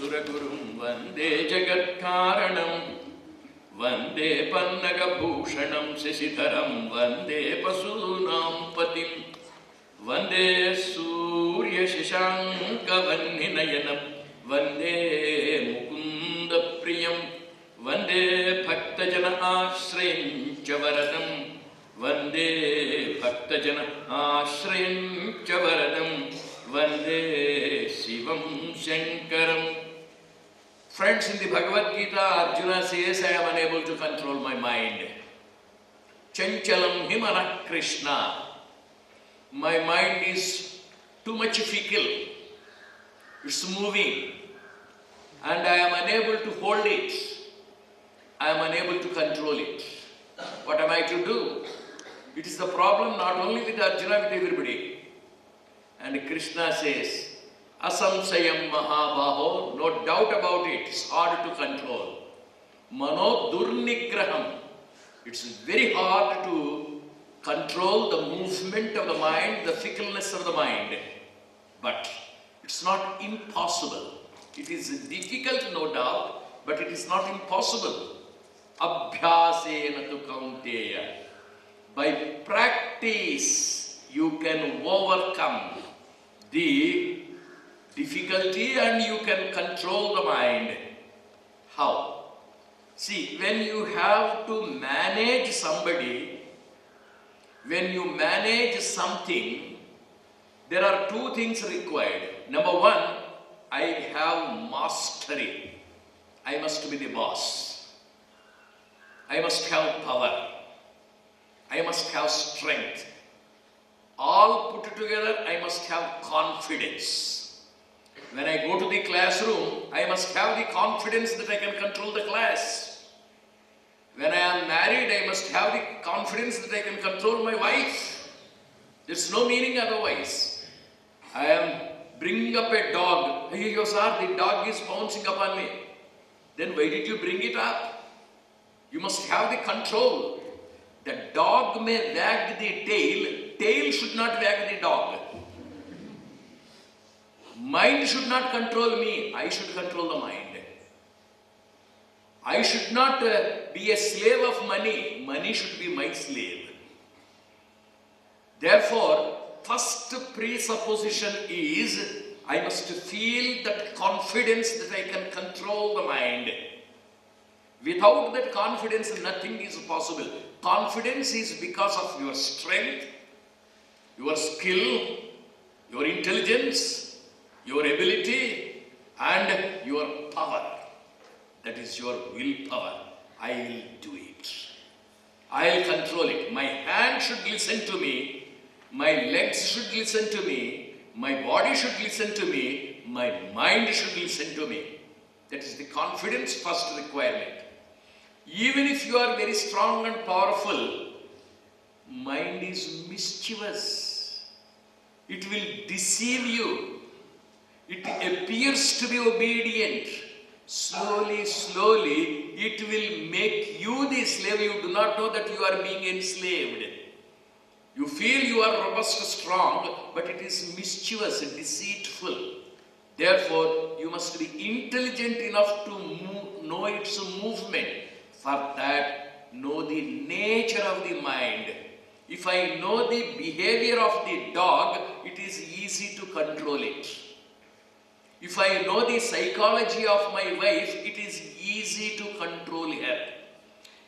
Suragurum Vande Jagatkaranam Vande Pannagabhushanam Sesitaram Vande Pasunam Patim Vande Surya Shashanka Vanninayanam Vande Mukunda Priyam Vande Bhaktajana Ashrayam Chavaradam Vande Bhaktajana Ashrayam Chavaradam Vande Shivam Shankaram. Friends, in the Bhagavad Gita, Arjuna says, I am unable to control my mind. Chanchalam himana Krishna. My mind is too much fickle. It's moving. And I am unable to hold it. I am unable to control it. What am I to do? It is the problem not only with Arjuna, with everybody. And Krishna says, Asamsayam Mahabaho, no doubt about it, it's hard to control. Mano Durnigraham, it's very hard to control the movement of the mind, the fickleness of the mind. But it's not impossible. It is difficult, no doubt, but it is not impossible. Abhyasena tu kaunteya. By practice, you can overcome the difficulty and you can control the mind. How? See, when you have to manage somebody, when you manage something, there are two things required. Number one, I have mastery. I must be the boss. I must have power. I must have strength. All put together, I must have confidence. When I go to the classroom, I must have the confidence that I can control the class. When I am married, I must have the confidence that I can control my wife. There's no meaning otherwise. I am bringing up a dog. Hey, sir, the dog is bouncing upon me. Then why did you bring it up? You must have the control. The dog may wag the tail should not wag the dog. Mind should not control me, I should control the mind. I should not be a slave of money, money should be my slave. Therefore, first presupposition is, I must feel that confidence that I can control the mind. Without that confidence, nothing is possible. Confidence is because of your strength, your skill, your intelligence, your ability, and your power. That is your willpower. I will do it. I will control it. My hand should listen to me. My legs should listen to me. My body should listen to me. My mind should listen to me. That is the confidence first requirement. Even if you are very strong and powerful, mind is mischievous. It will deceive you. It appears to be obedient. Slowly, slowly, it will make you the slave. You do not know that you are being enslaved. You feel you are robust, strong, but it is mischievous, deceitful. Therefore, you must be intelligent enough to know its movement. For that, know the nature of the mind. If I know the behavior of the dog, it is easy to control it. If I know the psychology of my wife, it is easy to control her.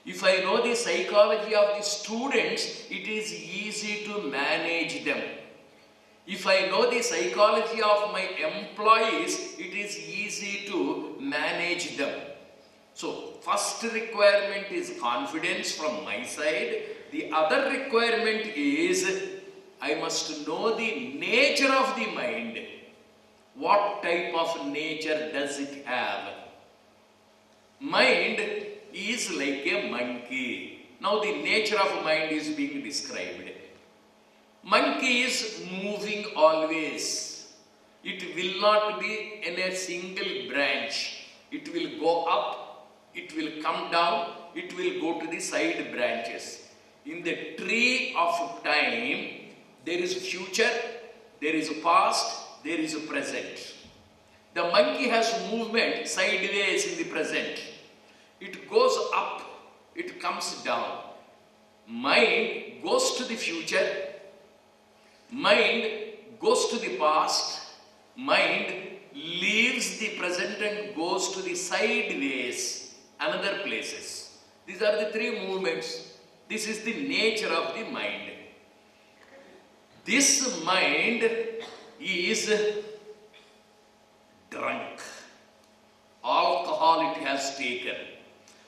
If I know the psychology of the students, it is easy to manage them. If I know the psychology of my employees, it is easy to manage them. So, first requirement is confidence from my side. The other requirement is, I must know the nature of the mind. What type of nature does it have? Mind is like a monkey. Now the nature of mind is being described. Monkey is moving always. It will not be in a single branch. It will go up, it will come down, it will go to the side branches. In the tree of time, there is future, there is past, there is present. The monkey has movement sideways in the present. It goes up, it comes down. Mind goes to the future. Mind goes to the past. Mind leaves the present and goes to the sideways, another places. These are the three movements. This is the nature of the mind. This mind is drunk. Alcohol it has taken.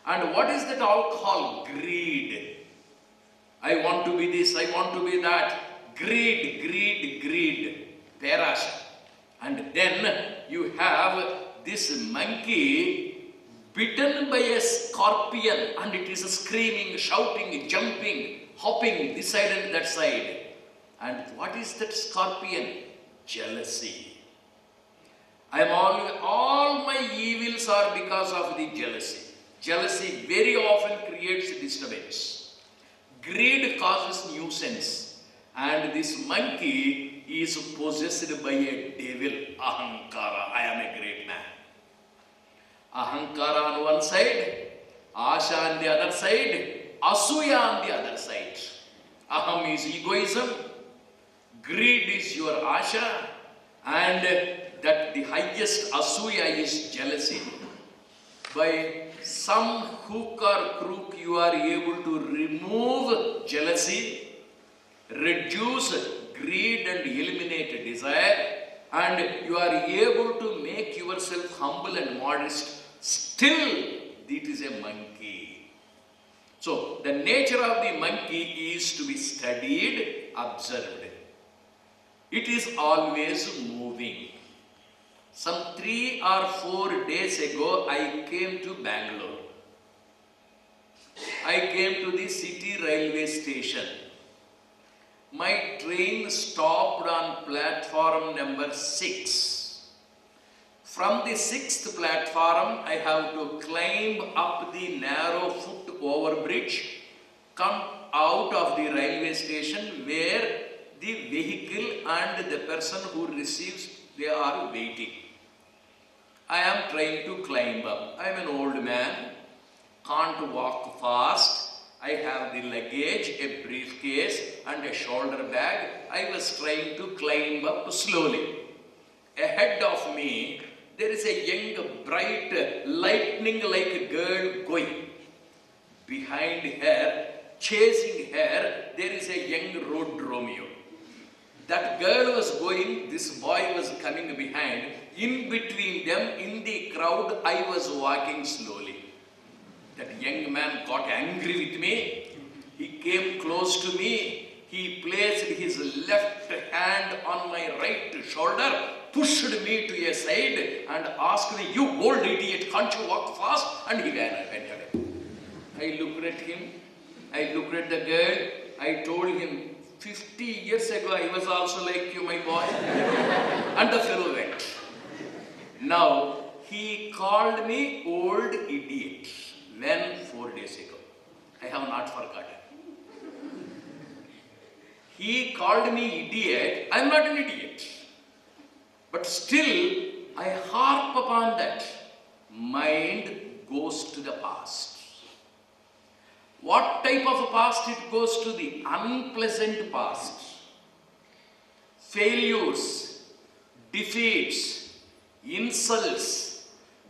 And what is that alcohol? Greed. I want to be this, I want to be that. Greed, greed, greed. Perasha. And then you have this monkey bitten by a scorpion, and it is screaming, shouting, jumping, hopping this side and that side. And what is that scorpion? Jealousy. All my evils are because of the jealousy. Jealousy very often creates disturbance. Greed causes nuisance. And this monkey is possessed by a devil, Ahankara. I am a great man. Ahankara on one side, Asha on the other side, Asuya on the other side. Aham is egoism, greed is your Asha, and that the highest Asuya is jealousy. By some hook or crook you are able to remove jealousy, reduce greed and eliminate desire, and you are able to make yourself humble and modest. Still, it is a monkey. So, the nature of the monkey is to be studied, observed. It is always moving. Some 3 or 4 days ago, I came to Bangalore. I came to the city railway station. My train stopped on platform number 6. From the 6th platform, I have to climb up the narrow foot overbridge, come out of the railway station where the vehicle and the person who receives, they are waiting. I am trying to climb up. I am an old man, can't walk fast. I have the luggage, a briefcase and a shoulder bag. I was trying to climb up slowly. Ahead of me, there is a young, bright, lightning-like girl going. Behind her, chasing her, there is a young road Romeo. That girl was going, this boy was coming behind. In between them, in the crowd, I was walking slowly. That young man got angry with me. He came close to me. He placed his left hand on my right shoulder, pushed me to a side and asked me, "You old idiot, can't you walk fast?" And he went away. I looked at him. I looked at the girl. I told him, 50 years ago, I was also like you, my boy. And the fellow went. Now, he called me old idiot. When? 4 days ago. I have not forgotten. He called me idiot. I am not an idiot. But still, I harp upon that. Mind goes to the past. What type of a past? It goes to the unpleasant past. Failures, defeats, insults.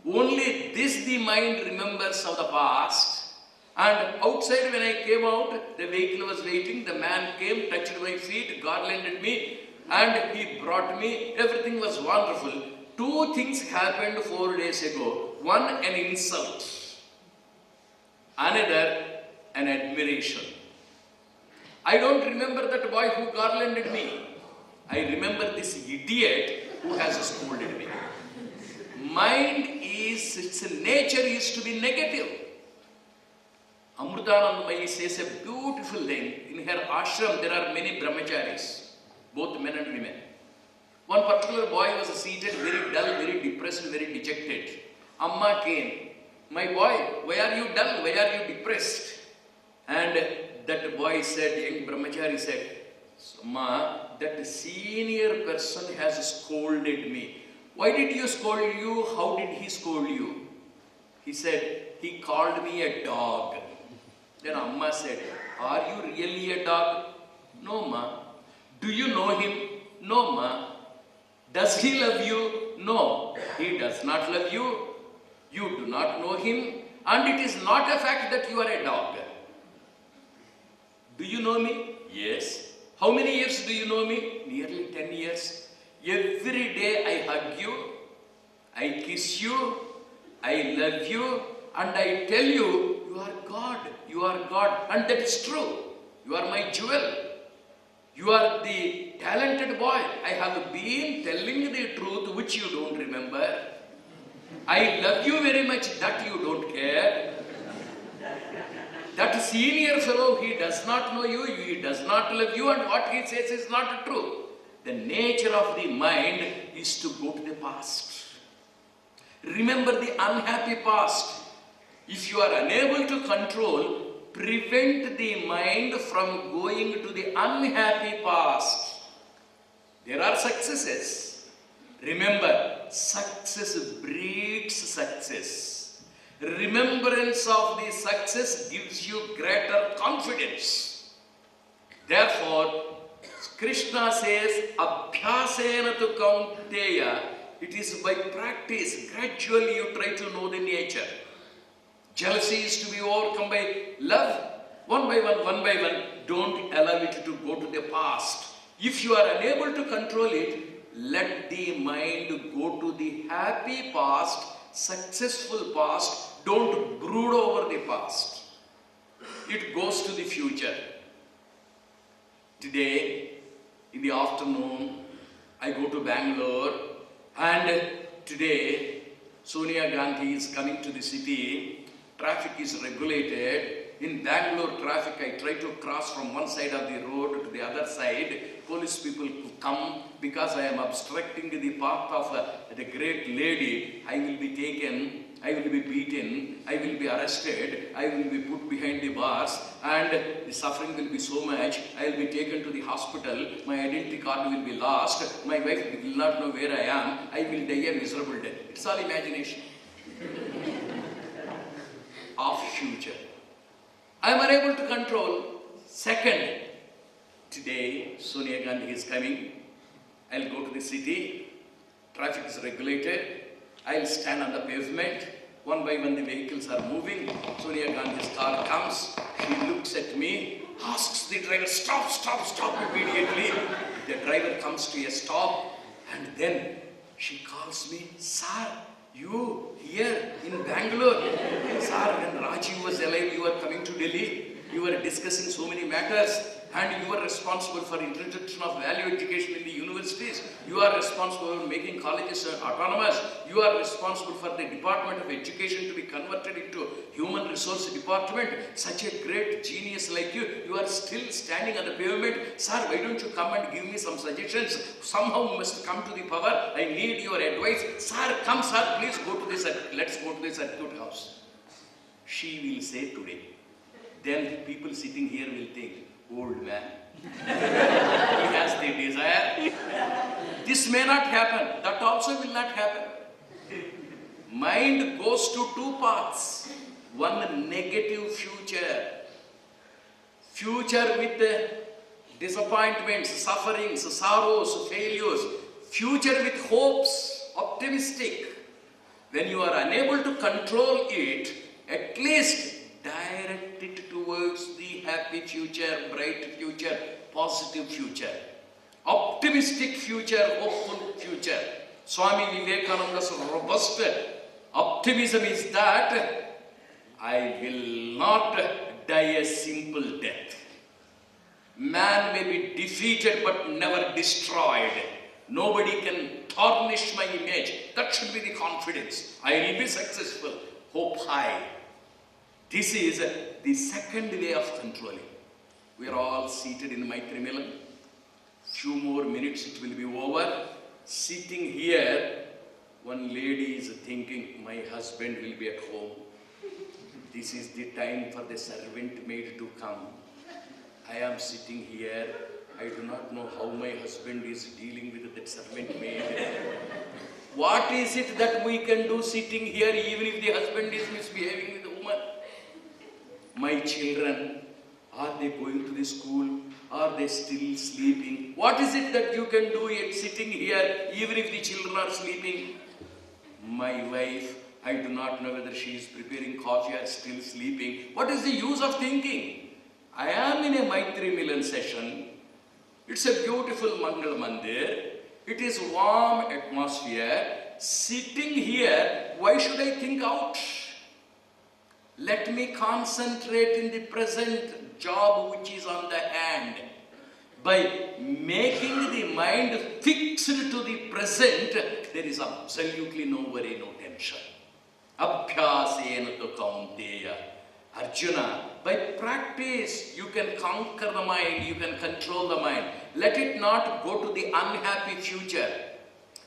Only this the mind remembers of the past. And outside, when I came out, the vehicle was waiting. The man came, touched my feet, garlanded me, and he brought me. Everything was wonderful. 2 things happened 4 days ago. One, an insult. Another, an admiration. I don't remember that boy who garlanded me. I remember this idiot who has scolded me. Mind is, its nature is to be negative. Amrutanandamayi says a beautiful thing. In her ashram, there are many brahmacharis, both men and women. One particular boy was seated, very dull, very depressed, very dejected. Amma came. "My boy, why are you dull? Why are you depressed?" And that boy said, young brahmachari said, "Amma, that senior person has scolded me. Why did you scold you? How did he scold you? He said, he called me a dog. Then Amma said, are you really a dog? No, ma. Do you know him? No, ma. Does he love you? No, he does not love you. You do not know him. And it is not a fact that you are a dog. Do you know me? Yes. How many years do you know me? Nearly 10 years. Every day I hug you, I kiss you, I love you, and I tell you, you are God, you are God. And that is true. You are my jewel. You are the talented boy. I have been telling the truth which you don't remember. I love you very much, that you don't care. That senior fellow, he does not know you, he does not love you, and what he says is not true. The nature of the mind is to go to the past. Remember the unhappy past. If you are unable to control, prevent the mind from going to the unhappy past. There are successes. Remember, success breeds success. Remembrance of the success gives you greater confidence. Therefore, Krishna says, Abhyasena tu kaunteya. It is by practice. Gradually you try to know the nature. Jealousy is to be overcome by love. One by one. Don't allow it to go to the past. If you are unable to control it, let the mind go to the happy past, successful past. Don't brood over the past. It goes to the future. Today, in the afternoon, I go to Bangalore, and today Sonia Gandhi is coming to the city. Traffic is regulated. In Bangalore traffic, I try to cross from one side of the road to the other side. Police people come because I am obstructing the path of the great lady. I will be taken, I will be beaten, I will be arrested, I will be put behind the bars, and the suffering will be so much. I will be taken to the hospital, my identity card will be lost, my wife will not know where I am, I will die a miserable death. It's all imagination of future. I am unable to control. Second, today Sonia Gandhi is coming. I'll go to the city. Traffic is regulated. I'll stand on the pavement. One by one the vehicles are moving. Sonia Gandhi's car comes. She looks at me, asks the driver, stop, stop, stop immediately. The driver comes to a stop, and then she calls me, sir, you here in Bangalore. Sir, when Rajiv was alive, you were coming to Delhi. You were discussing so many matters, and you were responsible for introduction of value education in the universities. You are responsible for making colleges autonomous. You are responsible for the Department of Education to be converted into Human Resource Department. Such a great genius like you, you are still standing on the pavement. Sir, why don't you come and give me some suggestions? Somehow must come to the power. I need your advice. Sir, come sir, please go to this, let's go to the circuit house. She will say today. Then people sitting here will think, old man. He has the desire. This may not happen. That also will not happen. Mind goes to two paths. One, negative future. Future with disappointments, sufferings, sorrows, failures. Future with hopes, optimistic. When you are unable to control it, at least direct it towards the happy future, bright future, positive future, optimistic future, hopeful future. Swami Vivekananda's robust optimism is that I will not die a simple death. Man may be defeated but never destroyed. Nobody can tarnish my image. That should be the confidence. I will be successful. Hope high. This is the second way of controlling. We are all seated in Maitri Milan. Few more minutes it will be over. Sitting here, one lady is thinking, my husband will be at home. This is the time for the servant maid to come. I am sitting here. I do not know how my husband is dealing with that servant maid. What is it that we can do sitting here even if the husband is misbehaving with the woman? My children, are they going to the school? Are they still sleeping? What is it that you can do yet sitting here even if the children are sleeping? My wife, I do not know whether she is preparing coffee or still sleeping. What is the use of thinking? I am in a Maitri Milan session. It's a beautiful Mangal Mandir. It is warm atmosphere. Sitting here, why should I think out? Let me concentrate in the present job which is on the hand. By making the mind fixed to the present, there is absolutely no worry, no tension. Abhyasena tu kaunteya. Arjuna, by practice, you can conquer the mind, you can control the mind. Let it not go to the unhappy future.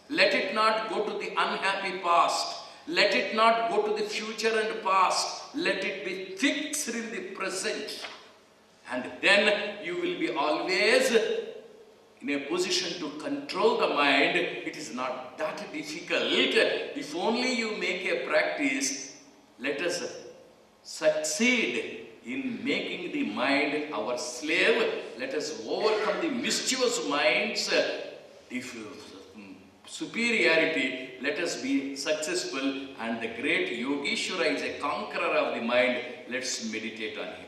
Let it not go to the unhappy past. Let it not go to the future and past. Let it be fixed in the present. And then you will be always in a position to control the mind. It is not that difficult. If only you make a practice, let us succeed in making the mind our slave. Let us overcome the mischievous minds. If superiority, let us be successful. And the great Yogeshwara is a conqueror of the mind. Let's meditate on him.